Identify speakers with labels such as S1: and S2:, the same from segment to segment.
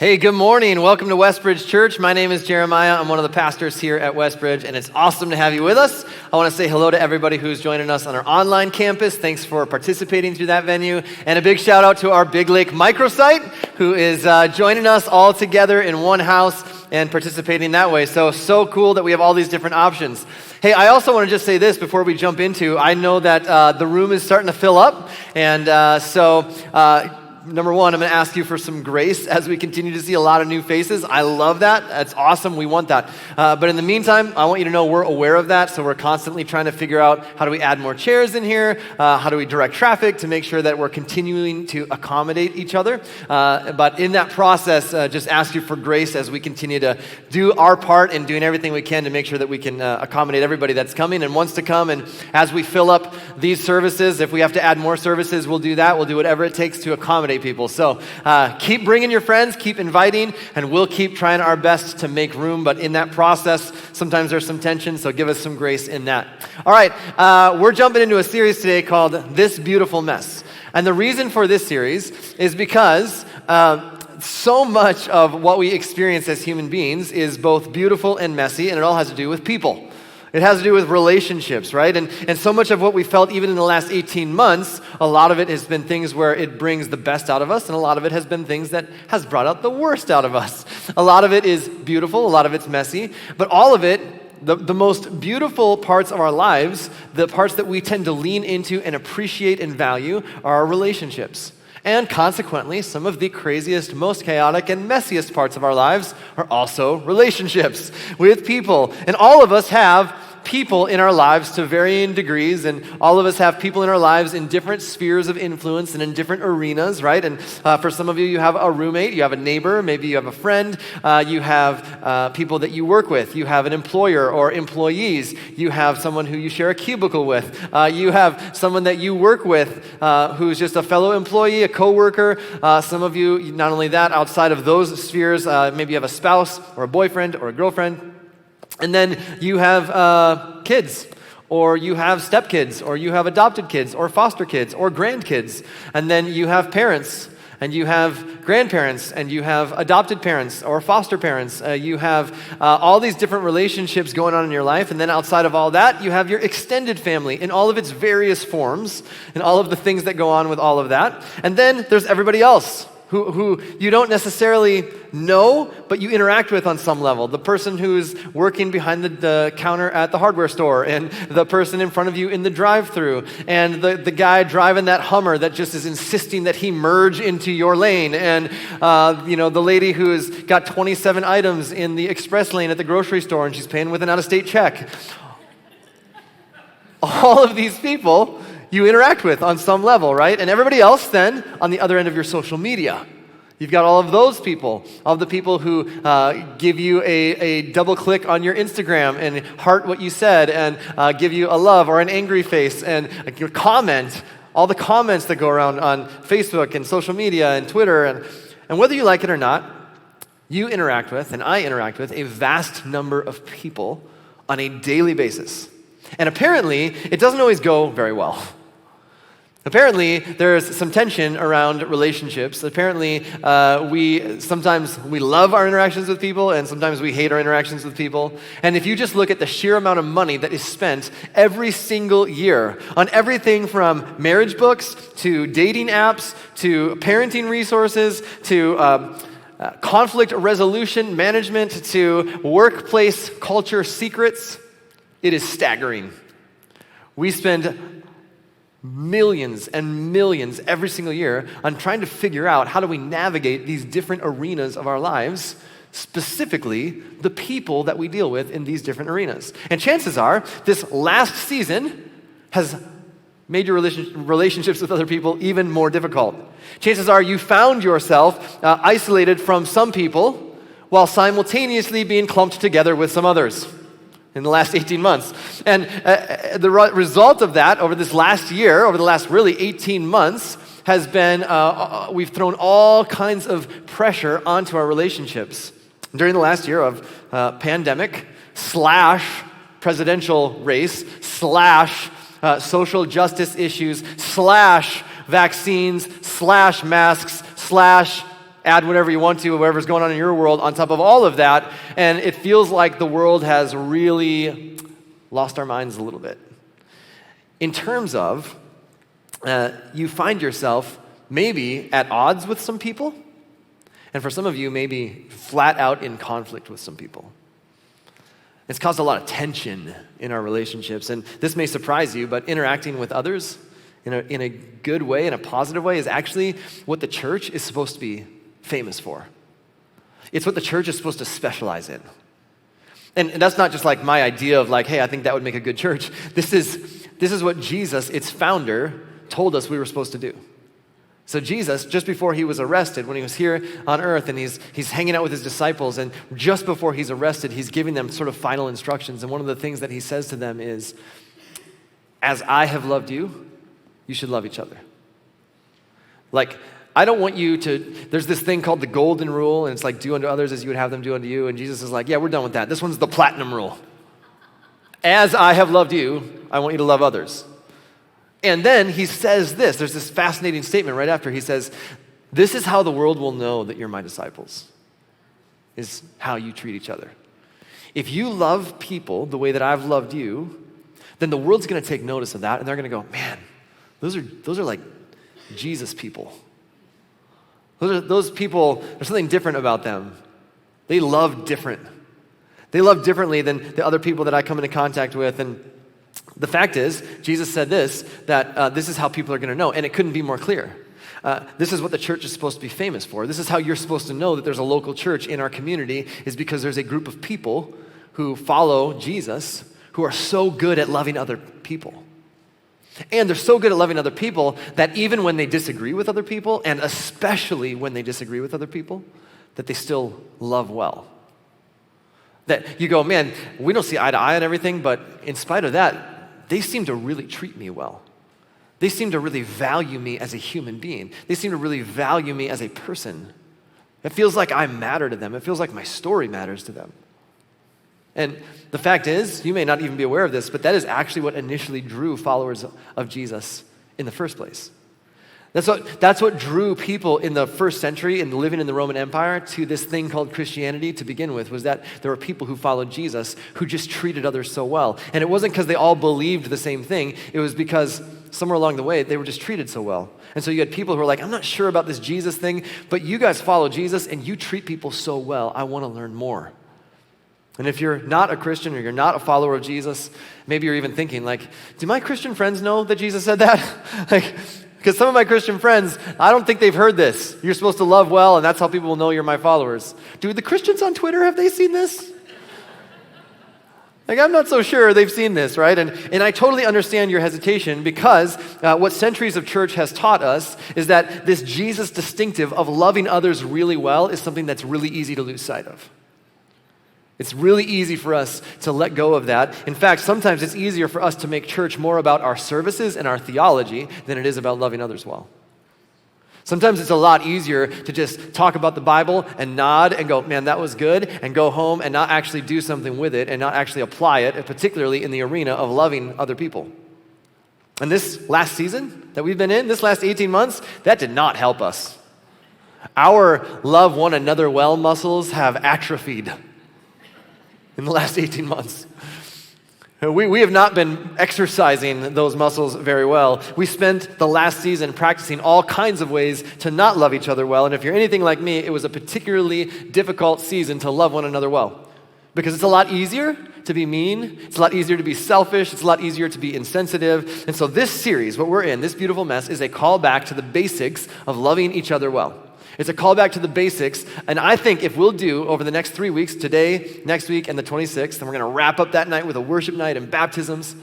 S1: Hey, good morning. Welcome to Westbridge Church. My name is Jeremiah. I'm one of the pastors here at Westbridge, and it's awesome to have you with us. I want to say hello to everybody who's joining us on our online campus. Thanks for participating through that venue. And a big shout out to our Big Lake microsite, who is joining us all together in one house and participating that way. So cool that we have all these different options. Hey, I also want to just say this before we jump into, I know that the room is starting to fill up, and number one, I'm going to ask you for some grace as we continue to see a lot of new faces. I love that. That's awesome. We want that. But in the meantime, I want you to know we're aware of that. So we're constantly trying to figure out how do we add more chairs in here? How do we direct traffic to make sure that we're continuing to accommodate each other? But in that process, just ask you for grace as we continue to do our part in doing everything we can to make sure that we can accommodate everybody that's coming and wants to come. And as we fill up these services, if we have to add more services, we'll do that. We'll do whatever it takes to accommodate people. So keep bringing your friends, keep inviting, and we'll keep trying our best to make room. But in that process, sometimes there's some tension, so give us some grace in that. All right, we're jumping into a series today called This Beautiful Mess. And the reason for this series is because so much of what we experience as human beings is both beautiful and messy, and it all has to do with people. It has to do with relationships, right? And so much of what we felt even in the last 18 months, a lot of it has been things where it brings the best out of us, and a lot of it has been things that has brought out the worst out of us. A lot of it is beautiful, a lot of it's messy, but all of it, the most beautiful parts of our lives, the parts that we tend to lean into and appreciate and value are our relationships. And consequently, some of the craziest, most chaotic, and messiest parts of our lives are also relationships with people. And all of us have people in our lives to varying degrees, and all of us have people in our lives in different spheres of influence and in different arenas, right? And for some of you, you have a roommate, you have a neighbor, maybe you have a friend, you have people that you work with, you have an employer or employees, you have someone who you share a cubicle with, you have someone that you work with who's just a fellow employee, a coworker. Some of you, not only that, outside of those spheres, maybe you have a spouse or a boyfriend or a girlfriend. And then you have kids, or you have stepkids, or you have adopted kids, or foster kids, or grandkids. And then you have parents, and you have grandparents, and you have adopted parents, or foster parents. You have all these different relationships going on in your life. And then outside of all that, you have your extended family in all of its various forms, and all of the things that go on with all of that. And then there's everybody else, who you don't necessarily know, but you interact with on some level. The person who's working behind the counter at the hardware store, and the person in front of you in the drive-thru, and the guy driving that Hummer that just is insisting that he merge into your lane, and the lady who's got 27 items in the express lane at the grocery store, and she's paying with an out-of-state check. All of these people you interact with on some level, right? And everybody else then on the other end of your social media. You've got all of those people, all of the people who give you a double click on your Instagram and heart what you said, and give you a love or an angry face and your comment, all the comments that go around on Facebook and social media and Twitter. And whether you like it or not, you interact with, and I interact with, a vast number of people on a daily basis. And apparently, it doesn't always go very well. Apparently, there's some tension around relationships. Apparently, sometimes we love our interactions with people, and sometimes we hate our interactions with people. And if you just look at the sheer amount of money that is spent every single year on everything from marriage books to dating apps to parenting resources to conflict resolution management to workplace culture secrets, it is staggering. We spend millions and millions every single year on trying to figure out how do we navigate these different arenas of our lives, specifically the people that we deal with in these different arenas. And chances are, this last season has made your relationships with other people even more difficult. Chances are you found yourself isolated from some people while simultaneously being clumped together with some others in the last 18 months. And the result of that over this last year, over the last really 18 months, has been we've thrown all kinds of pressure onto our relationships. During the last year of pandemic / presidential race / social justice issues / vaccines / masks / add whatever you want to, whatever's going on in your world on top of all of that, and it feels like the world has really lost our minds a little bit. In terms of, you find yourself maybe at odds with some people, and for some of you, maybe flat out in conflict with some people. It's caused a lot of tension in our relationships, and this may surprise you, but interacting with others in a good way, in a positive way, is actually what the church is supposed to be famous for. It's what the church is supposed to specialize in. And that's not just like my idea of like, hey, I think that would make a good church. This is what Jesus, its founder, told us we were supposed to do. So Jesus, just before he was arrested, when he was here on earth and he's hanging out with his disciples, and just before he's arrested, he's giving them sort of final instructions. And one of the things that he says to them is, as I have loved you, you should love each other. Like, I don't want you to, there's this thing called the golden rule, and it's like, do unto others as you would have them do unto you. And Jesus is like, yeah, we're done with that. This one's the platinum rule. As I have loved you, I want you to love others. And then he says this, there's this fascinating statement right after. He says, this is how the world will know that you're my disciples, is how you treat each other. If you love people the way that I've loved you, then the world's going to take notice of that, and they're going to go, man, those are like Jesus people. Those people, there's something different about them. They love different. They love differently than the other people that I come into contact with. And the fact is, Jesus said this, that this is how people are going to know, and it couldn't be more clear. This is what the church is supposed to be famous for. This is how you're supposed to know that there's a local church in our community, is because there's a group of people who follow Jesus who are so good at loving other people. And they're so good at loving other people that even when they disagree with other people, and especially when they disagree with other people, that they still love well. That you go, man, we don't see eye to eye on everything, but in spite of that, they seem to really treat me well. They seem to really value me as a human being. They seem to really value me as a person. It feels like I matter to them. It feels like my story matters to them. And the fact is, you may not even be aware of this, but that is actually what initially drew followers of Jesus in the first place. That's what drew people in the first century and living in the Roman Empire to this thing called Christianity to begin with, was that there were people who followed Jesus who just treated others so well. And it wasn't because they all believed the same thing. It was because somewhere along the way, they were just treated so well. And so you had people who were like, I'm not sure about this Jesus thing, but you guys follow Jesus and you treat people so well. I want to learn more. And if you're not a Christian or you're not a follower of Jesus, maybe you're even thinking like, do my Christian friends know that Jesus said that? Because some of my Christian friends, I don't think they've heard this. You're supposed to love well, and that's how people will know you're my followers. Do the Christians on Twitter, have they seen this? I'm not so sure they've seen this, right? And I totally understand your hesitation, because what centuries of church has taught us is that this Jesus distinctive of loving others really well is something that's really easy to lose sight of. It's really easy for us to let go of that. In fact, sometimes it's easier for us to make church more about our services and our theology than it is about loving others well. Sometimes it's a lot easier to just talk about the Bible and nod and go, man, that was good, and go home and not actually do something with it and not actually apply it, particularly in the arena of loving other people. And this last season that we've been in, this last 18 months, that did not help us. Our love one another well muscles have atrophied in the last 18 months. We have not been exercising those muscles very well. We spent the last season practicing all kinds of ways to not love each other well. And if you're anything like me, it was a particularly difficult season to love one another well. Because it's a lot easier to be mean. It's a lot easier to be selfish. It's a lot easier to be insensitive. And so this series, what we're in, this beautiful mess, is a call back to the basics of loving each other well. It's a call back to the basics, and I think if we'll do over the next 3 weeks, today, next week, and the 26th, and we're going to wrap up that night with a worship night and baptisms,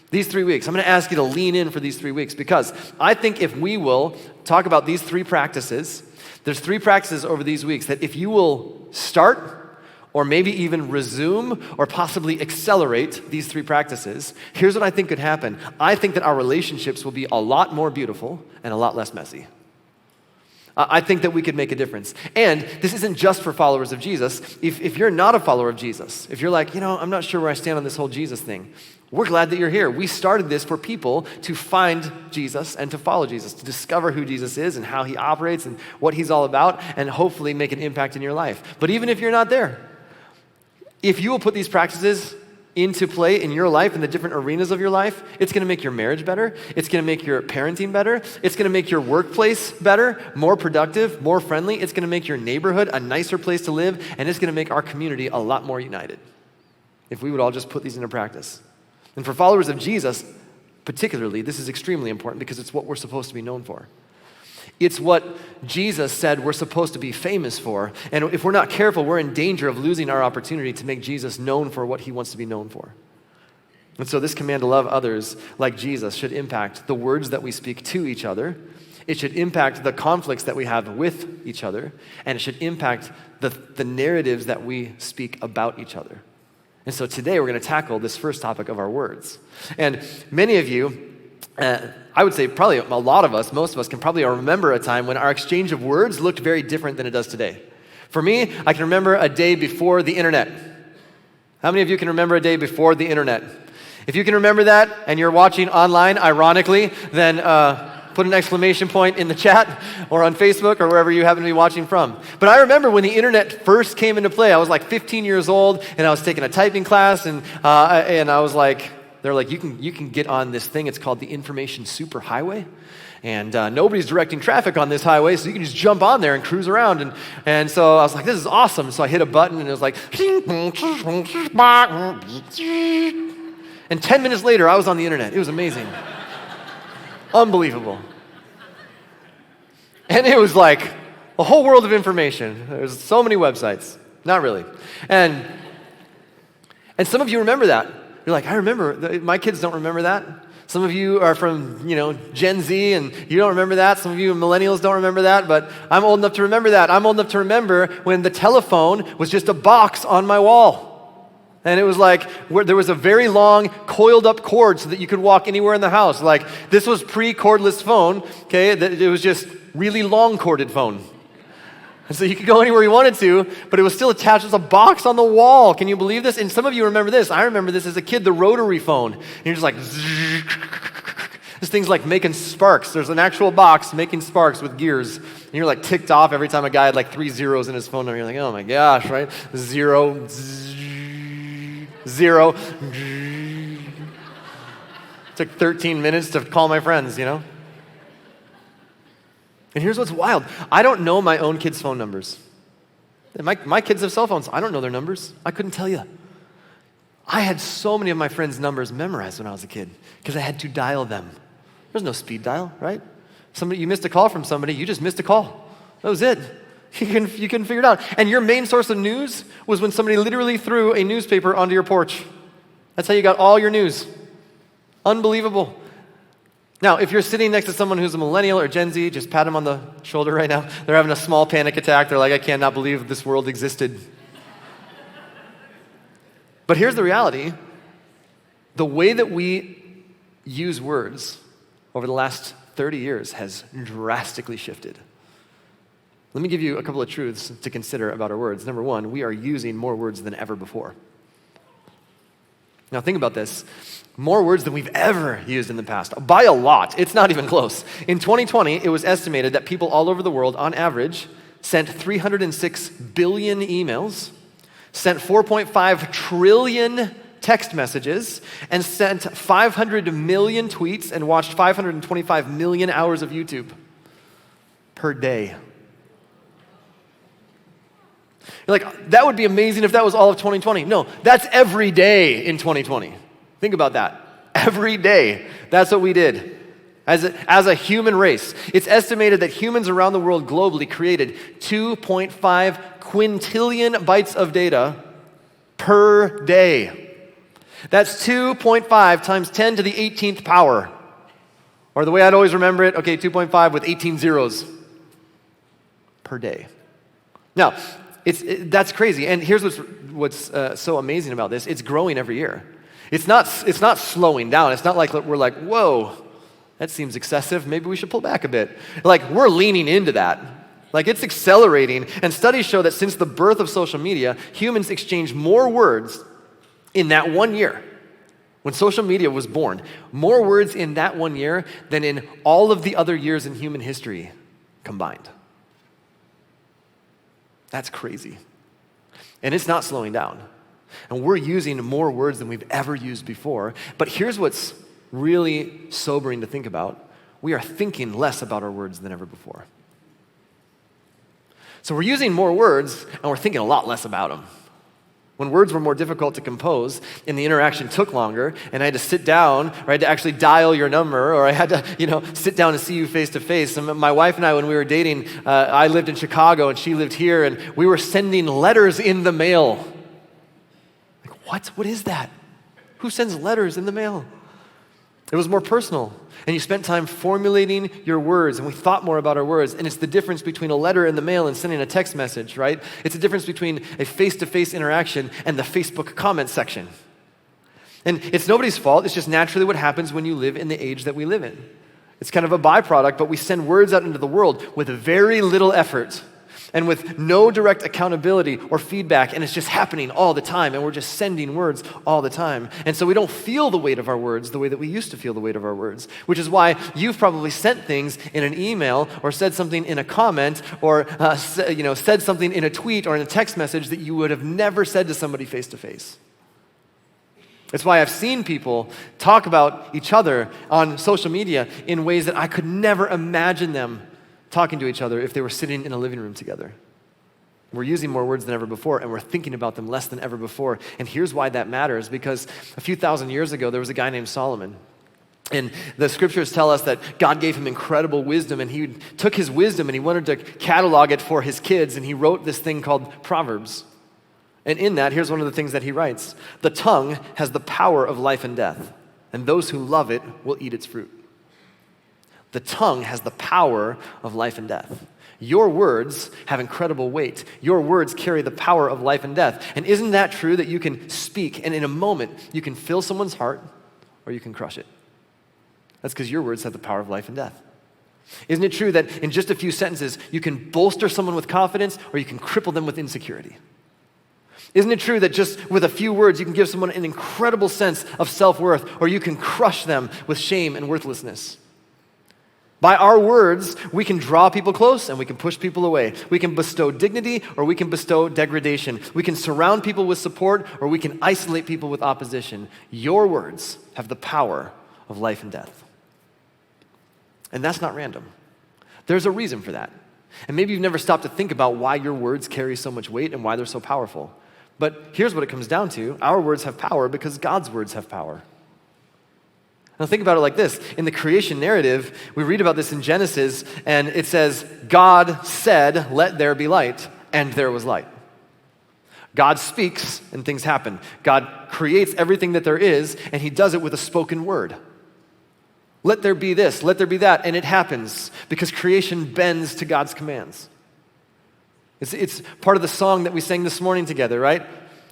S1: these 3 weeks, I'm going to ask you to lean in for these 3 weeks, because I think if we will talk about these 3 practices, there's 3 practices over these weeks that if you will start, or maybe even resume, or possibly accelerate these 3 practices, here's what I think could happen. I think that our relationships will be a lot more beautiful and a lot less messy. I think that we could make a difference. And this isn't just for followers of Jesus. If you're not a follower of Jesus, if you're like, I'm not sure where I stand on this whole Jesus thing, We're glad that you're here. We started this for people to find Jesus and to follow Jesus, to discover who Jesus is and how he operates and what he's all about, and hopefully make an impact in your life. But even if you're not there, if you will put these practices into play in your life, in the different arenas of your life, it's going to make your marriage better. It's going to make your parenting better. It's going to make your workplace better, more productive, more friendly. It's going to make your neighborhood a nicer place to live, and it's going to make our community a lot more united if we would all just put these into practice. And for followers of Jesus, particularly, this is extremely important because it's what we're supposed to be known for. It's what Jesus said we're supposed to be famous for. And if we're not careful, we're in danger of losing our opportunity to make Jesus known for what he wants to be known for. And so this command to love others like Jesus should impact the words that we speak to each other. It should impact the conflicts that we have with each other. And it should impact the narratives that we speak about each other. And so today we're going to tackle this first topic of our words. And many of you, I would say probably a lot of us, most of us can probably remember a time when our exchange of words looked very different than it does today. For me, I can remember a day before the internet. How many of you can remember a day before the internet? If you can remember that and you're watching online, ironically, then put an exclamation point in the chat or on Facebook or wherever you happen to be watching from. But I remember when the internet first came into play. I was like 15 years old and I was taking a typing class and I was like, they're like, you can get on this thing. It's called the information superhighway. And nobody's directing traffic on this highway, so you can just jump on there and cruise around. And so I was like, this is awesome. So I hit a button and it was like, and 10 minutes later, I was on the internet. It was amazing. Unbelievable. And it was like a whole world of information. There's so many websites. Not really. And some of you remember that. You're like, I remember. My kids don't remember that. Some of you are from, Gen Z, and you don't remember that. Some of you millennials don't remember that, but I'm old enough to remember that. I'm old enough to remember when the telephone was just a box on my wall. And it was like, there was a very long, coiled up cord so that you could walk anywhere in the house. Like, this was pre-cordless phone, okay? It was just really long corded phone. And so you could go anywhere you wanted to, but it was still attached as a box on the wall. Can you believe this? And some of you remember this. I remember this as a kid, the rotary phone. And you're just like, this thing's like making sparks. There's an actual box making sparks with gears. And you're like ticked off every time a guy had like 3 zeros in his phone number. You're like, oh my gosh, right? 0, 0. It took 13 minutes to call my friends, And here's what's wild. I don't know my own kids' phone numbers. My kids have cell phones. I don't know their numbers. I couldn't tell you. I had so many of my friends' numbers memorized when I was a kid because I had to dial them. There's no speed dial, right? You missed a call from somebody, you just missed a call. That was it. You couldn't figure it out. And your main source of news was when somebody literally threw a newspaper onto your porch. That's how you got all your news. Unbelievable. Now, if you're sitting next to someone who's a millennial or Gen Z, just pat them on the shoulder right now. They're having a small panic attack. They're like, I cannot believe this world existed. But here's the reality. The way that we use words over the last 30 years has drastically shifted. Let me give you a couple of truths to consider about our words. Number one, we are using more words than ever before. Now think about this. More words than we've ever used in the past. By a lot. It's not even close. In 2020, it was estimated that people all over the world, on average, sent 306 billion emails, sent 4.5 trillion text messages, and sent 500 million tweets and watched 525 million hours of YouTube per day. You're like, that would be amazing if that was all of 2020. No, that's every day in 2020. Think about that. Every day, that's what we did as a human race. It's estimated that humans around the world globally created 2.5 quintillion bytes of data per day. That's 2.5 times 10 to the 18th power. Or the way I'd always remember it, 2.5 with 18 zeros per day. Now, that's crazy. And here's what's so amazing about this. It's growing every year. It's not slowing down. It's not like we're like, whoa, that seems excessive. Maybe we should pull back a bit. Like, we're leaning into that. Like, it's accelerating. And studies show that since the birth of social media, humans exchange more words in that 1 year When social media was born, more words in that 1 year than in all of the other years in human history combined. That's crazy. And it's not slowing down. And we're using more words than we've ever used before. But here's what's really sobering to think about. We are thinking less about our words than ever before. So we're using more words, and we're thinking a lot less about them. When words were more difficult to compose and the interaction took longer, and I had to sit down, or I had to actually dial your number, or I had to, sit down and see you face to face. And my wife and I, when we were dating, I lived in Chicago and she lived here, and we were sending letters in the mail. Like, what? What is that? Who sends letters in the mail? It was more personal, and you spent time formulating your words, and we thought more about our words, and it's the difference between a letter in the mail and sending a text message, right? It's the difference between a face-to-face interaction and the Facebook comment section. And it's nobody's fault, it's just naturally what happens when you live in the age that we live in. It's kind of a byproduct, but we send words out into the world with very little effort and with no direct accountability or feedback, and it's just happening all the time, and we're just sending words all the time. And so we don't feel the weight of our words the way that we used to feel the weight of our words, which is why you've probably sent things in an email or said something in a comment or said something in a tweet or in a text message that you would have never said to somebody face to face. It's why I've seen people talk about each other on social media in ways that I could never imagine them talking to each other if they were sitting in a living room together. We're using more words than ever before, and we're thinking about them less than ever before. And here's why that matters, because a few thousand years ago, there was a guy named Solomon. And the scriptures tell us that God gave him incredible wisdom, and he took his wisdom and he wanted to catalog it for his kids, and he wrote this thing called Proverbs. And in that, here's one of the things that he writes. The tongue has the power of life and death, and those who love it will eat its fruit. The tongue has the power of life and death. Your words have incredible weight. Your words carry the power of life and death. And isn't that true that you can speak and in a moment you can fill someone's heart or you can crush it? That's because your words have the power of life and death. Isn't it true that in just a few sentences you can bolster someone with confidence or you can cripple them with insecurity? Isn't it true that just with a few words you can give someone an incredible sense of self-worth or you can crush them with shame and worthlessness? By our words, we can draw people close and we can push people away. We can bestow dignity or we can bestow degradation. We can surround people with support or we can isolate people with opposition. Your words have the power of life and death. And that's not random. There's a reason for that. And maybe you've never stopped to think about why your words carry so much weight and why they're so powerful. But here's what it comes down to. Our words have power because God's words have power. Now think about it like this. In the creation narrative, we read about this in Genesis, and it says, God said, let there be light, and there was light. God speaks, and things happen. God creates everything that there is, and he does it with a spoken word. Let there be this, let there be that, and it happens, because creation bends to God's commands. It's part of the song that we sang this morning together, right?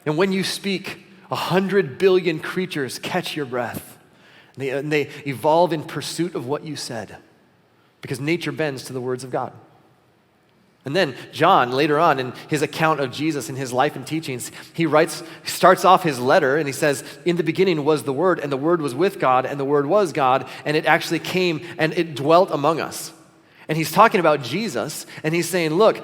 S1: And when you speak, 100 billion creatures catch your breath. And they evolve in pursuit of what you said because nature bends to the words of God. And then John, later on in his account of Jesus and his life and teachings, he starts off his letter and he says, in the beginning was the Word, and the Word was with God, and the Word was God, and it actually came and it dwelt among us. And he's talking about Jesus, and he's saying, look,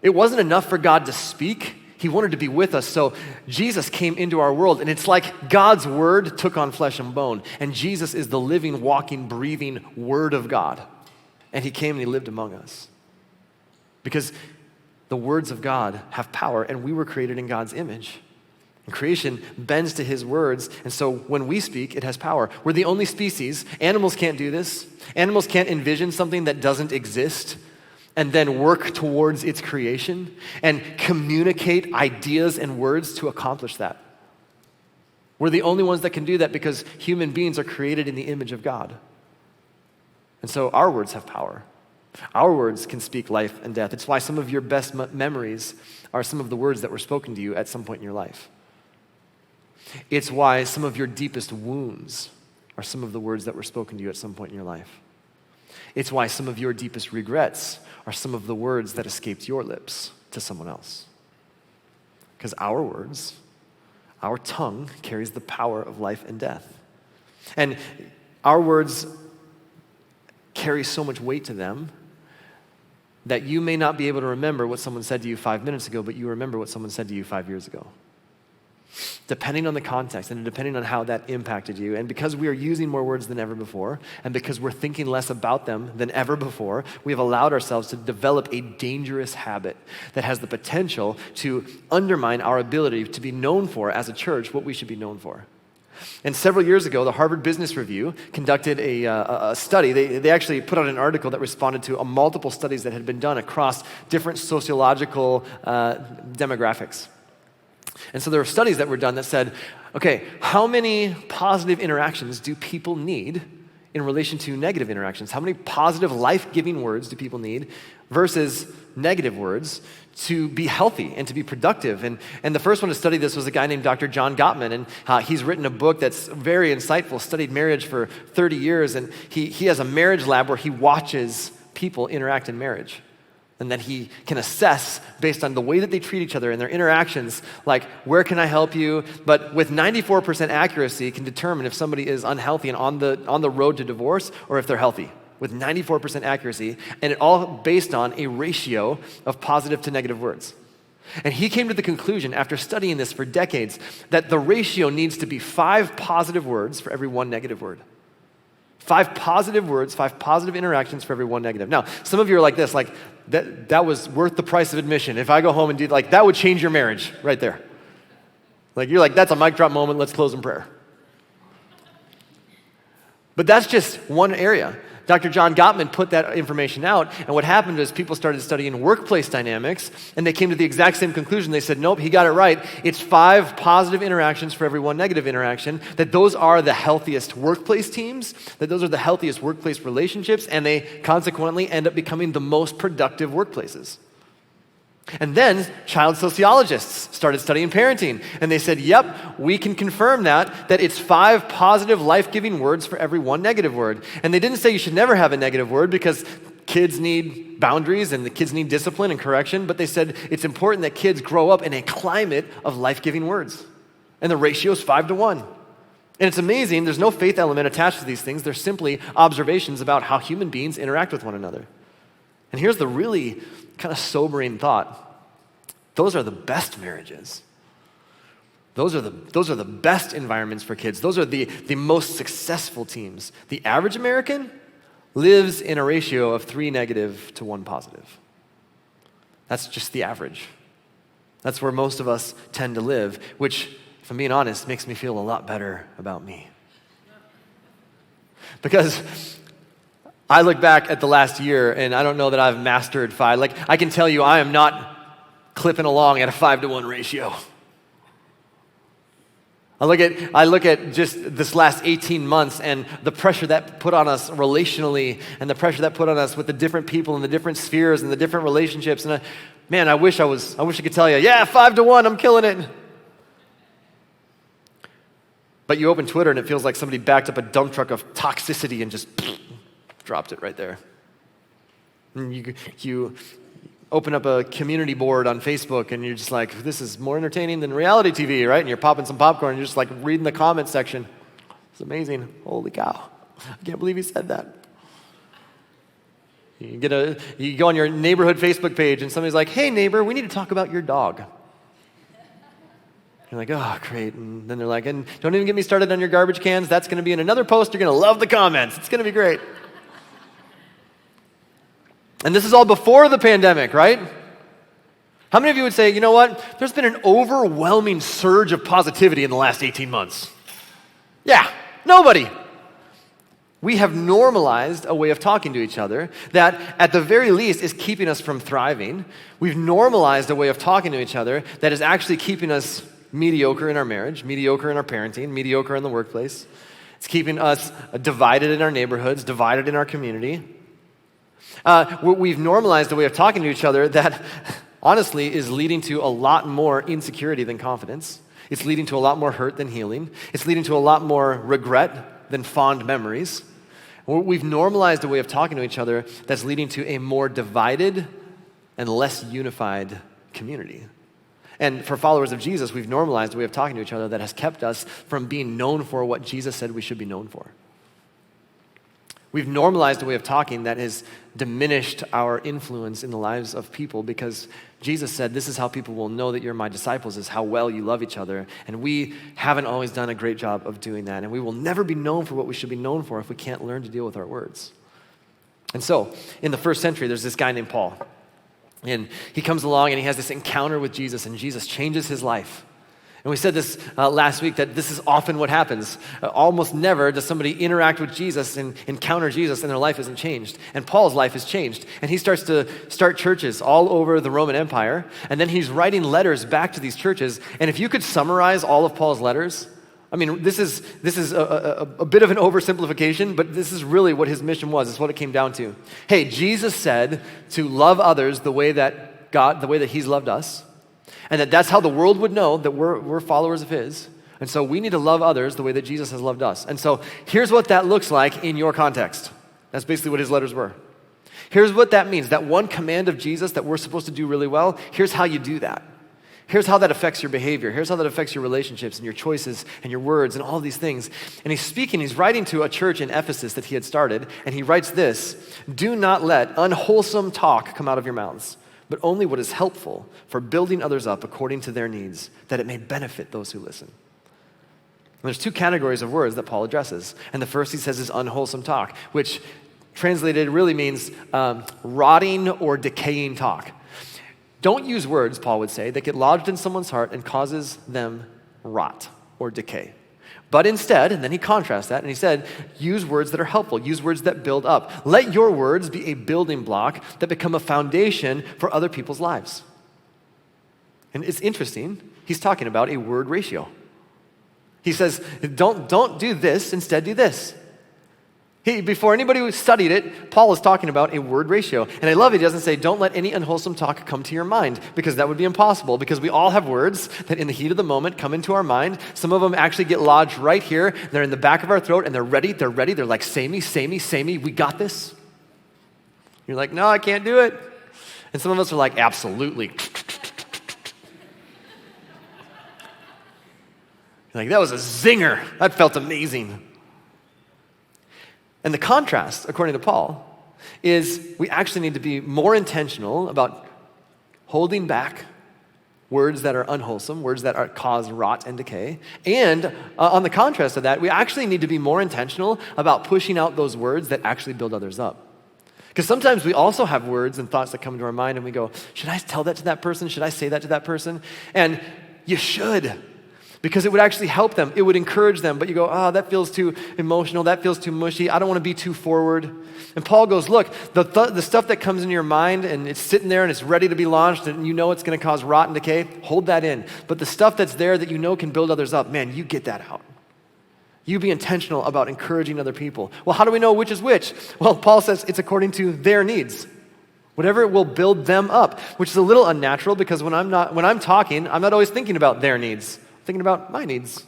S1: it wasn't enough for God to speak. He wanted to be with us, so Jesus came into our world, and it's like God's word took on flesh and bone, and Jesus is the living, walking, breathing word of God, and he came and he lived among us. Because the words of God have power, and we were created in God's image. And creation bends to his words, and so when we speak, it has power. We're the only species. Animals can't do this. Animals can't envision something that doesn't exist and then work towards its creation and communicate ideas and words to accomplish that. We're the only ones that can do that because human beings are created in the image of God. And so our words have power. Our words can speak life and death. It's why some of your best memories are some of the words that were spoken to you at some point in your life. It's why some of your deepest wounds are some of the words that were spoken to you at some point in your life. It's why some of your deepest regrets are some of the words that escaped your lips to someone else. Because our Our tongue carries the power of life and death. And our words carry so much weight to them that you may not be able to remember what someone said to you 5 minutes ago, but you remember what someone said to you 5 years ago. Depending on the context and depending on how that impacted you. And because we are using more words than ever before, and because we're thinking less about them than ever before, we have allowed ourselves to develop a dangerous habit that has the potential to undermine our ability to be known for, as a church, what we should be known for. And several years ago, the Harvard Business Review conducted a study. They actually put out an article that responded to multiple studies that had been done across different sociological demographics. And so there were studies that were done that said, okay, how many positive interactions do people need in relation to negative interactions? How many positive, life-giving words do people need versus negative words to be healthy and to be productive? And the first one to study this was a guy named Dr. John Gottman, and he's written a book that's very insightful, studied marriage for 30 years, and he has a marriage lab where he watches people interact in marriage. And then he can assess based on the way that they treat each other and their interactions, like, where can I help you? But with 94% accuracy, can determine if somebody is unhealthy and on the road to divorce, or if they're healthy, with 94% accuracy, and it all based on a ratio of positive to negative words. And he came to the conclusion, after studying this for decades, that the ratio needs to be 5 positive words for every 1 negative word. 5 positive words, 5 positive interactions for every 1 negative. Now, some of you are like this, like, that was worth the price of admission. If I go home and do, like, that would change your marriage right there. Like, you're like, that's a mic drop moment, let's close in prayer. But that's just one area. Dr. John Gottman put that information out, and what happened is people started studying workplace dynamics, and they came to the exact same conclusion. They said, nope, he got it right. It's 5 positive interactions for every 1 negative interaction, that those are the healthiest workplace teams, that those are the healthiest workplace relationships, and they consequently end up becoming the most productive workplaces. And then child sociologists started studying parenting, and they said, yep, we can confirm that it's 5 positive, life-giving words for every 1 negative word. And they didn't say you should never have a negative word because kids need boundaries and the kids need discipline and correction, but they said it's important that kids grow up in a climate of life-giving words. And the ratio is 5 to 1. And it's amazing, there's no faith element attached to these things. They're simply observations about how human beings interact with one another. And here's the really kind of sobering thought. Those are the best marriages. Those are the best environments for kids. Those are the most successful teams. The average American lives in a ratio of 3 negative to 1 positive. That's just the average. That's where most of us tend to live, which, if I'm being honest, makes me feel a lot better about me. Because I look back at the last year, and I don't know that I've mastered 5. Like, I can tell you I am not clipping along at a 5 to 1 ratio. I look at just this last 18 months and the pressure that put on us relationally, and the pressure that put on us with the different people and the different spheres and the different relationships. And I wish I could tell you, yeah, 5 to 1, I'm killing it. But you open Twitter and it feels like somebody backed up a dump truck of toxicity and just dropped it right there. And you open up a community board on Facebook and you're just like, this is more entertaining than reality TV, right? And you're popping some popcorn and you're just like reading the comments section. It's amazing. Holy cow. I can't believe he said that. You go on your neighborhood Facebook page and somebody's like, hey neighbor, we need to talk about your dog. You're like, oh, great. And then they're like, and don't even get me started on your garbage cans. That's going to be in another post. You're going to love the comments. It's going to be great. And this is all before the pandemic, right? How many of you would say, you know what? There's been an overwhelming surge of positivity in the last 18 months. Yeah, nobody. We have normalized a way of talking to each other that at the very least is keeping us from thriving. We've normalized a way of talking to each other that is actually keeping us mediocre in our marriage, mediocre in our parenting, mediocre in the workplace. It's keeping us divided in our neighborhoods, divided in our community. We've normalized a way of talking to each other that honestly is leading to a lot more insecurity than confidence. It's leading to a lot more hurt than healing. It's leading to a lot more regret than fond memories. We've normalized a way of talking to each other that's leading to a more divided and less unified community. And for followers of Jesus, we've normalized a way of talking to each other that has kept us from being known for what Jesus said we should be known for. We've normalized a way of talking that has diminished our influence in the lives of people because Jesus said, this is how people will know that you're my disciples, is how well you love each other. And we haven't always done a great job of doing that. And we will never be known for what we should be known for if we can't learn to deal with our words. And so, in the first century, there's this guy named Paul. And he comes along and he has this encounter with Jesus, and Jesus changes his life. And we said this last week, that this is often what happens. Almost never does somebody interact with Jesus and encounter Jesus and their life isn't changed. And Paul's life is changed. And he starts to start churches all over the Roman Empire. And then he's writing letters back to these churches. And if you could summarize all of Paul's letters, I mean, this is a bit of an oversimplification, but this is really what his mission was. It's what it came down to. Hey, Jesus said to love others the way that he's loved us. And that's how the world would know that we're followers of his. And so we need to love others the way that Jesus has loved us. And so here's what that looks like in your context. That's basically what his letters were. Here's what that means. That one command of Jesus that we're supposed to do really well, here's how you do that. Here's how that affects your behavior. Here's how that affects your relationships and your choices and your words and all these things. And he's writing to a church in Ephesus that he had started, and he writes this: do not let unwholesome talk come out of your mouths, but only what is helpful for building others up according to their needs, that it may benefit those who listen. And there's two categories of words that Paul addresses. And the first he says is unwholesome talk, which translated really means rotting or decaying talk. Don't use words, Paul would say, that get lodged in someone's heart and causes them rot or decay. But instead, and then he contrasts that, and he said, use words that are helpful, use words that build up. Let your words be a building block that become a foundation for other people's lives. And it's interesting, he's talking about a word ratio. He says, don't do this, instead do this. Before anybody who studied it, Paul is talking about a word ratio. And I love it, he doesn't say, don't let any unwholesome talk come to your mind, because that would be impossible, because we all have words that in the heat of the moment come into our mind. Some of them actually get lodged right here. They're in the back of our throat, and they're ready. They're like, say me, we got this. You're like, no, I can't do it. And some of us are like, absolutely. You're like, that was a zinger. That felt amazing. And the contrast, according to Paul, is we actually need to be more intentional about holding back words that are unwholesome, words that cause rot and decay. And on the contrast of that, we actually need to be more intentional about pushing out those words that actually build others up. Because sometimes we also have words and thoughts that come into our mind and we go, should I tell that to that person? Should I say that to that person? And you should. Because it would actually help them. It would encourage them. But you go, that feels too emotional. That feels too mushy. I don't want to be too forward. And Paul goes, look, the stuff that comes into your mind and it's sitting there and it's ready to be launched and you know it's going to cause rot and decay, hold that in. But the stuff that's there that you know can build others up, man, you get that out. You be intentional about encouraging other people. Well, how do we know which is which? Well, Paul says it's according to their needs. Whatever will build them up, which is a little unnatural because when I'm talking, I'm not always thinking about their needs. Thinking about my needs.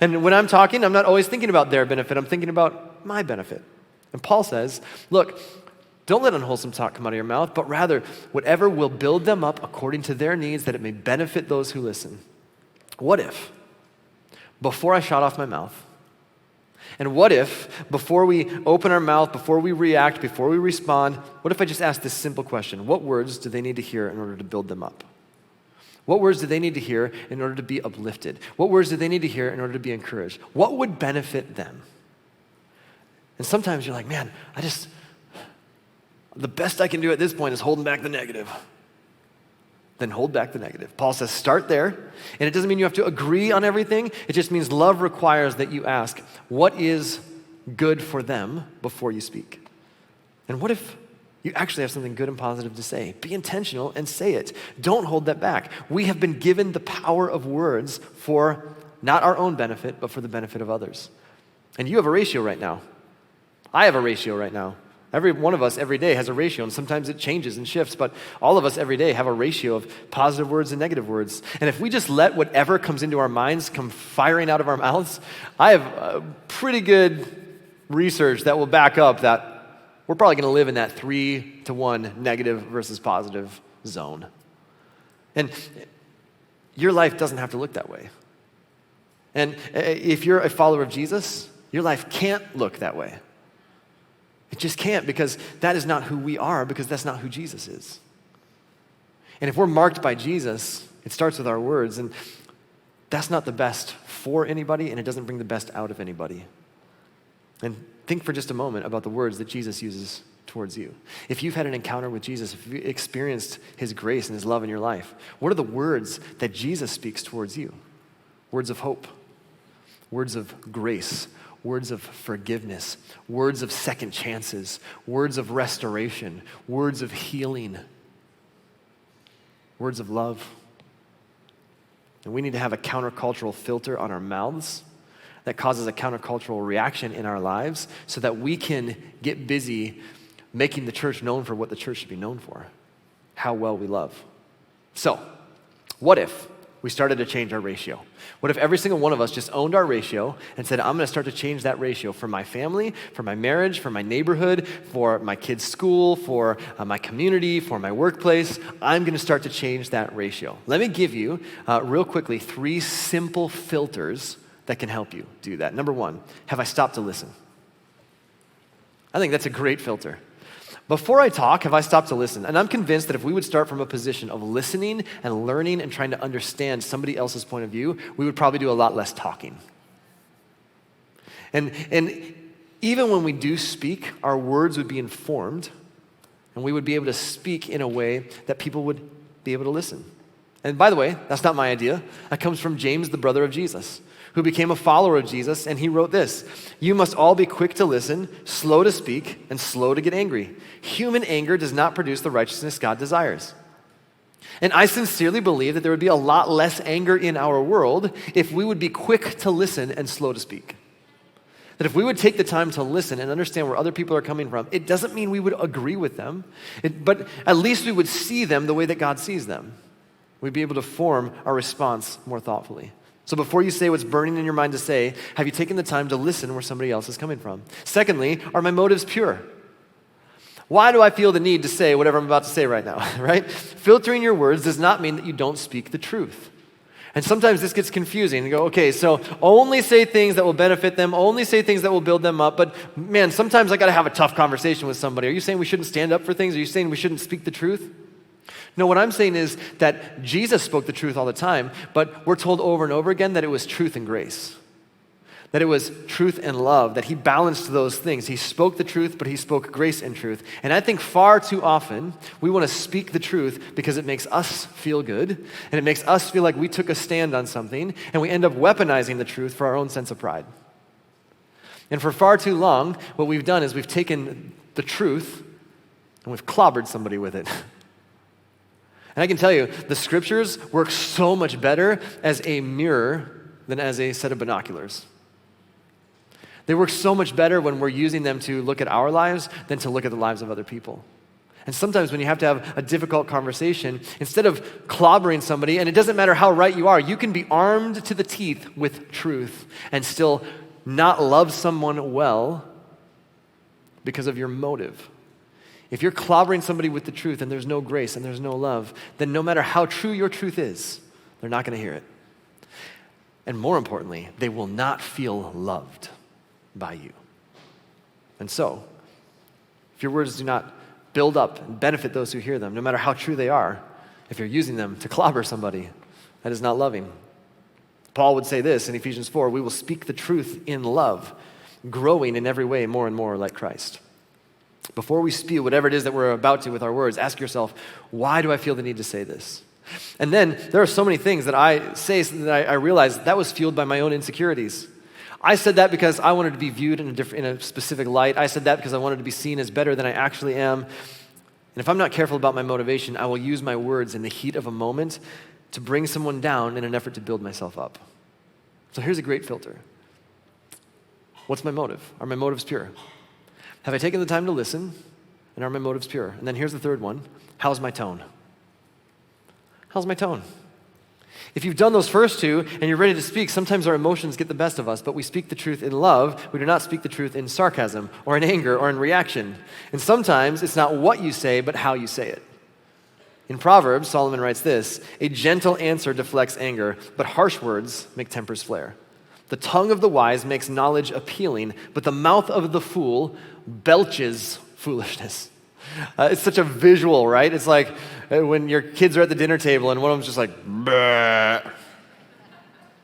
S1: And when I'm talking, I'm not always thinking about their benefit. I'm thinking about my benefit. And Paul says, look, don't let unwholesome talk come out of your mouth, but rather whatever will build them up according to their needs, that it may benefit those who listen. What if, before I shot off my mouth, and what if, before we open our mouth, before we react, before we respond, what if I just ask this simple question? What words do they need to hear in order to build them up? What words do they need to hear in order to be uplifted? What words do they need to hear in order to be encouraged? What would benefit them? And sometimes you're like, man, the best I can do at this point is holding back the negative. Then hold back the negative. Paul says start there, and it doesn't mean you have to agree on everything. It just means love requires that you ask, what is good for them before you speak? And what if you actually have something good and positive to say? Be intentional and say it. Don't hold that back. We have been given the power of words for not our own benefit, but for the benefit of others. And you have a ratio right now. I have a ratio right now. Every one of us every day has a ratio, and sometimes it changes and shifts, but all of us every day have a ratio of positive words and negative words. And if we just let whatever comes into our minds come firing out of our mouths, I have pretty good research that will back up that we're probably going to live in that 3-to-1 negative versus positive zone. And your life doesn't have to look that way. And if you're a follower of Jesus, your life can't look that way. It just can't, because that is not who we are, because that's not who Jesus is. And if we're marked by Jesus, it starts with our words, and that's not the best for anybody, and it doesn't bring the best out of anybody. And think for just a moment about the words that Jesus uses towards you. If you've had an encounter with Jesus, if you've experienced his grace and his love in your life, what are the words that Jesus speaks towards you? Words of hope, words of grace, words of forgiveness, words of second chances, words of restoration, words of healing, words of love. And we need to have a countercultural filter on our mouths that causes a countercultural reaction in our lives so that we can get busy making the church known for what the church should be known for, how well we love. So, what if we started to change our ratio? What if every single one of us just owned our ratio and said, I'm going to start to change that ratio for my family, for my marriage, for my neighborhood, for my kids' school, for my community, for my workplace. I'm going to start to change that ratio. Let me give you, real quickly, 3 simple filters that can help you do that. Number 1, have I stopped to listen? I think that's a great filter. Before I talk, have I stopped to listen? And I'm convinced that if we would start from a position of listening and learning and trying to understand somebody else's point of view, we would probably do a lot less talking. And even when we do speak, our words would be informed, and we would be able to speak in a way that people would be able to listen. And by the way, that's not my idea. That comes from James, the brother of Jesus, who became a follower of Jesus, and he wrote this: "You must all be quick to listen, slow to speak, and slow to get angry. Human anger does not produce the righteousness God desires." And I sincerely believe that there would be a lot less anger in our world if we would be quick to listen and slow to speak. That if we would take the time to listen and understand where other people are coming from, it doesn't mean we would agree with them, but at least we would see them the way that God sees them. We'd be able to form our response more thoughtfully. So before you say what's burning in your mind to say, have you taken the time to listen where somebody else is coming from? Secondly, are my motives pure? Why do I feel the need to say whatever I'm about to say right now, right? Filtering your words does not mean that you don't speak the truth. And sometimes this gets confusing. You go, okay, so only say things that will benefit them, only say things that will build them up, but man, sometimes I gotta have a tough conversation with somebody. Are you saying we shouldn't stand up for things? Are you saying we shouldn't speak the truth? No, what I'm saying is that Jesus spoke the truth all the time, but we're told over and over again that it was truth and grace. That it was truth and love, that he balanced those things. He spoke the truth, but he spoke grace and truth. And I think far too often, we want to speak the truth because it makes us feel good, and it makes us feel like we took a stand on something, and we end up weaponizing the truth for our own sense of pride. And for far too long, what we've done is we've taken the truth, and we've clobbered somebody with it. And I can tell you, the scriptures work so much better as a mirror than as a set of binoculars. They work so much better when we're using them to look at our lives than to look at the lives of other people. And sometimes when you have to have a difficult conversation, instead of clobbering somebody, and it doesn't matter how right you are, you can be armed to the teeth with truth and still not love someone well because of your motive. If you're clobbering somebody with the truth and there's no grace and there's no love, then no matter how true your truth is, they're not going to hear it. And more importantly, they will not feel loved by you. And so, if your words do not build up and benefit those who hear them, no matter how true they are, if you're using them to clobber somebody, that is not loving. Paul would say this in Ephesians 4, we will speak the truth in love, growing in every way more and more like Christ. Before we spew whatever it is that we're about to with our words, ask yourself, why do I feel the need to say this? And then there are so many things that I say that I realize that was fueled by my own insecurities. I said that because I wanted to be viewed in a specific light. I said that because I wanted to be seen as better than I actually am. And if I'm not careful about my motivation, I will use my words in the heat of a moment to bring someone down in an effort to build myself up. So here's a great filter. What's my motive? Are my motives pure? Have I taken the time to listen? And are my motives pure? And then here's the third one. How's my tone? How's my tone? If you've done those first two and you're ready to speak, sometimes our emotions get the best of us, but we speak the truth in love. We do not speak the truth in sarcasm or in anger or in reaction. And sometimes it's not what you say, but how you say it. In Proverbs, Solomon writes this: a gentle answer deflects anger, but harsh words make tempers flare. The tongue of the wise makes knowledge appealing, but the mouth of the fool belches foolishness. It's such a visual, right? It's like when your kids are at the dinner table and one of them's just like, bleh.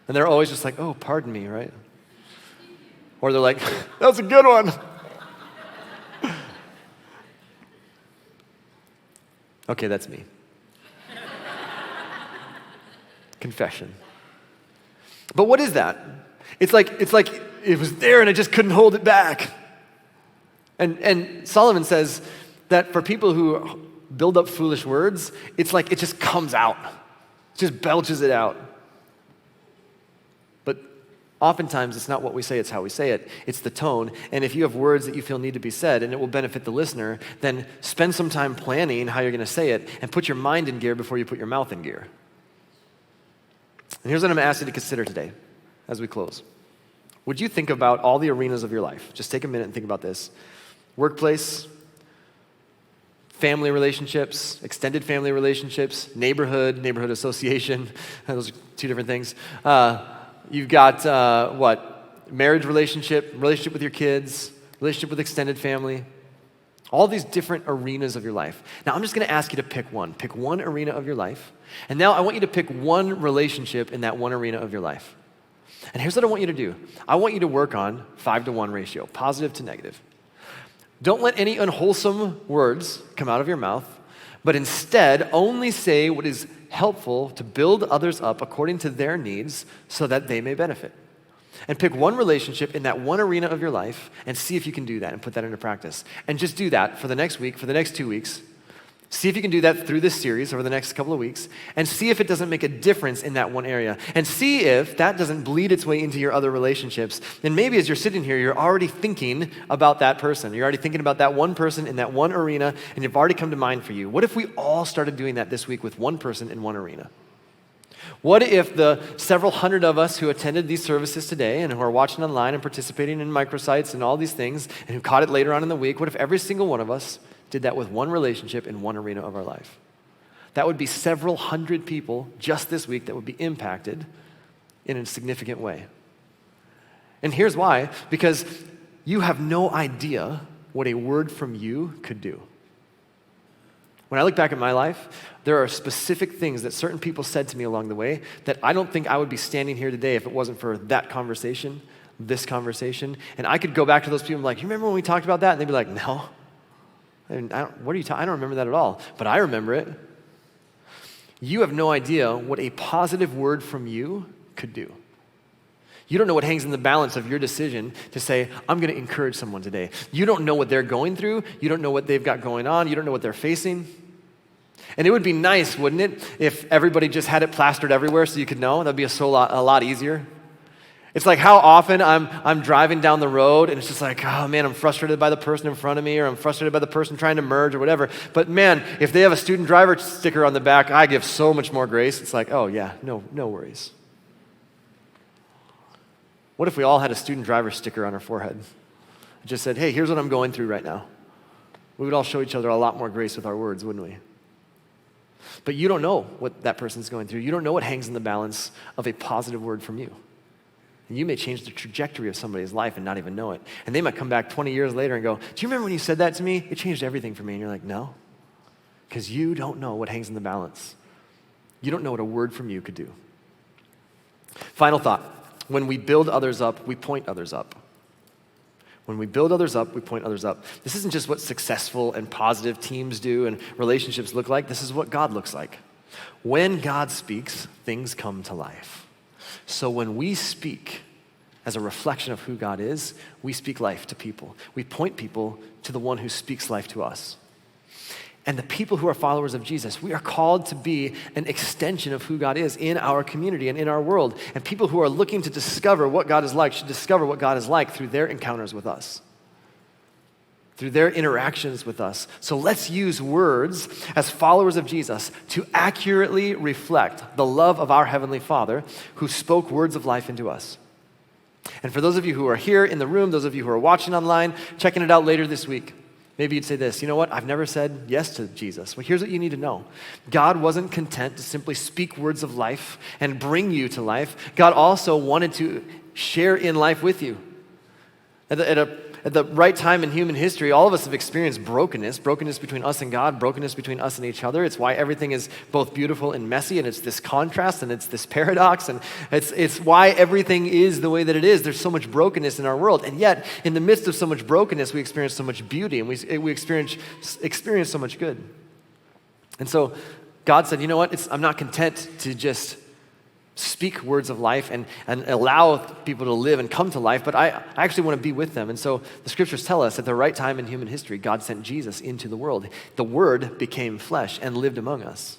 S1: And they're always just like, oh, pardon me, right? Or they're like, that was a good one. Okay, that's me. Confession. But what is that? It's like it was there and I just couldn't hold it back. And Solomon says that for people who build up foolish words, it's like it just comes out. It just belches it out. But oftentimes it's not what we say, it's how we say it. It's the tone. And if you have words that you feel need to be said and it will benefit the listener, then spend some time planning how you're going to say it and put your mind in gear before you put your mouth in gear. And here's what I'm going to ask you to consider today as we close. Would you think about all the arenas of your life? Just take a minute and think about this. Workplace, family relationships, extended family relationships, neighborhood association. Those are two different things. You've got marriage relationship with your kids, relationship with extended family. All these different arenas of your life. Now, I'm just going to ask you to pick one. Pick one arena of your life. And now I want you to pick one relationship in that one arena of your life. And here's what I want you to do. I want you to work on 5-to-1 ratio, positive to negative. Don't let any unwholesome words come out of your mouth, but instead only say what is helpful to build others up according to their needs so that they may benefit. And pick one relationship in that one arena of your life and see if you can do that and put that into practice. And just do that for the next week, for the next 2 weeks. See if you can do that through this series over the next couple of weeks, and see if it doesn't make a difference in that one area. And see if that doesn't bleed its way into your other relationships. And maybe as you're sitting here, you're already thinking about that person. You're already thinking about that one person in that one arena, and you've already come to mind for you. What if we all started doing that this week with one person in one arena? What if the several hundred of us who attended these services today and who are watching online and participating in microsites and all these things and who caught it later on in the week, what if every single one of us did that with one relationship in one arena of our life? That would be several hundred people just this week that would be impacted in a significant way. And here's why: because you have no idea what a word from you could do. When I look back at my life, there are specific things that certain people said to me along the way that I don't think I would be standing here today if it wasn't for that conversation, this conversation. And I could go back to those people and be like, you remember when we talked about that? And they'd be like, no. I don't remember that at all. But I remember it. You have no idea what a positive word from you could do. You don't know what hangs in the balance of your decision to say, I'm going to encourage someone today. You don't know what they're going through. You don't know what they've got going on. You don't know what they're facing. And it would be nice, wouldn't it, if everybody just had it plastered everywhere so you could know? That'd be a lot easier. It's like how often I'm driving down the road and it's just like, oh man, I'm frustrated by the person in front of me, or I'm frustrated by the person trying to merge or whatever. But man, if they have a student driver sticker on the back, I give so much more grace. It's like, oh yeah, no worries. What if we all had a student driver sticker on our forehead? It just said, hey, here's what I'm going through right now. We would all show each other a lot more grace with our words, wouldn't we? But you don't know what that person's going through. You don't know what hangs in the balance of a positive word from you. And you may change the trajectory of somebody's life and not even know it. And they might come back 20 years later and go, do you remember when you said that to me? It changed everything for me. And you're like, no, because you don't know what hangs in the balance. You don't know what a word from you could do. Final thought. When we build others up, we point others up. When we build others up, we point others up. This isn't just what successful and positive teams do and relationships look like. This is what God looks like. When God speaks, things come to life. So when we speak as a reflection of who God is, we speak life to people. We point people to the one who speaks life to us. And the people who are followers of Jesus, we are called to be an extension of who God is in our community and in our world. And people who are looking to discover what God is like should discover what God is like through their encounters with us, through their interactions with us. So let's use words as followers of Jesus to accurately reflect the love of our Heavenly Father who spoke words of life into us. And for those of you who are here in the room, those of you who are watching online, checking it out later this week, Maybe you'd say this, you know what, I've never said yes to Jesus. Well, here's what you need to know. God wasn't content to simply speak words of life and bring you to life. God also wanted to share in life with you. At the right time in human history, all of us have experienced brokenness between us and God, brokenness between us and each other. It's why everything is both beautiful and messy, and it's this contrast, and it's this paradox, and it's why everything is the way that it is. There's so much brokenness in our world, and yet, in the midst of so much brokenness, we experience so much beauty, and we experience so much good. And so, God said, you know what, I'm not content to just speak words of life and allow people to live and come to life, but I actually want to be with them. And so the scriptures tell us at the right time in human history, God sent Jesus into the world. The Word became flesh and lived among us.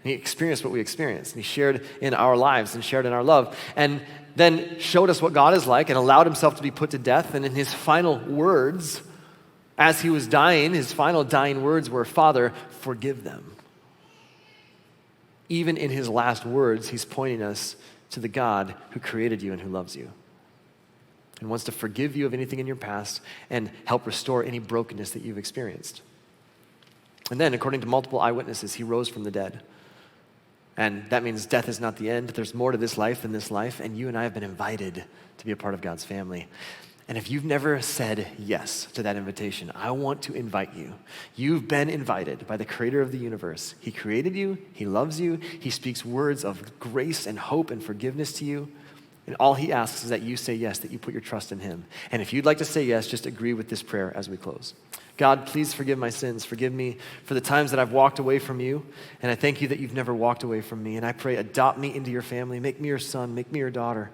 S1: And he experienced what we experienced, and he shared in our lives and shared in our love, and then showed us what God is like and allowed himself to be put to death. And in his final words, as he was dying, his final dying words were, "Father, forgive them." Even in his last words, he's pointing us to the God who created you and who loves you and wants to forgive you of anything in your past and help restore any brokenness that you've experienced. And then, according to multiple eyewitnesses, he rose from the dead. And that means death is not the end. There's more to this life than this life, and you and I have been invited to be a part of God's family. And if you've never said yes to that invitation, I want to invite you. You've been invited by the creator of the universe. He created you, he loves you, he speaks words of grace and hope and forgiveness to you. And all he asks is that you say yes, that you put your trust in him. And if you'd like to say yes, just agree with this prayer as we close. God, please forgive my sins. Forgive me for the times that I've walked away from you. And I thank you that you've never walked away from me. And I pray, adopt me into your family. Make me your son. Make me your daughter.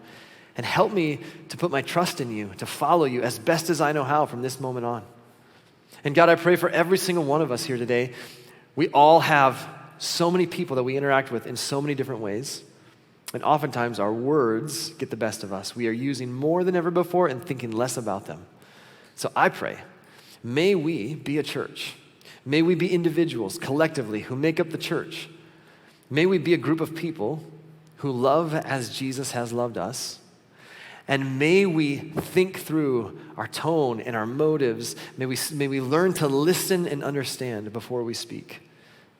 S1: And help me to put my trust in you, to follow you as best as I know how from this moment on. And God, I pray for every single one of us here today. We all have so many people that we interact with in so many different ways. And oftentimes our words get the best of us. We are using more than ever before and thinking less about them. So I pray, may we be a church. May we be individuals collectively who make up the church. May we be a group of people who love as Jesus has loved us. And may we think through our tone and our motives. May we learn to listen and understand before we speak.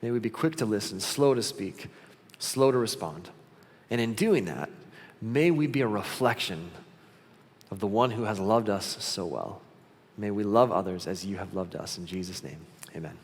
S1: May we be quick to listen, slow to speak, slow to respond. And in doing that, may we be a reflection of the one who has loved us so well. May we love others as you have loved us. In Jesus' name, amen.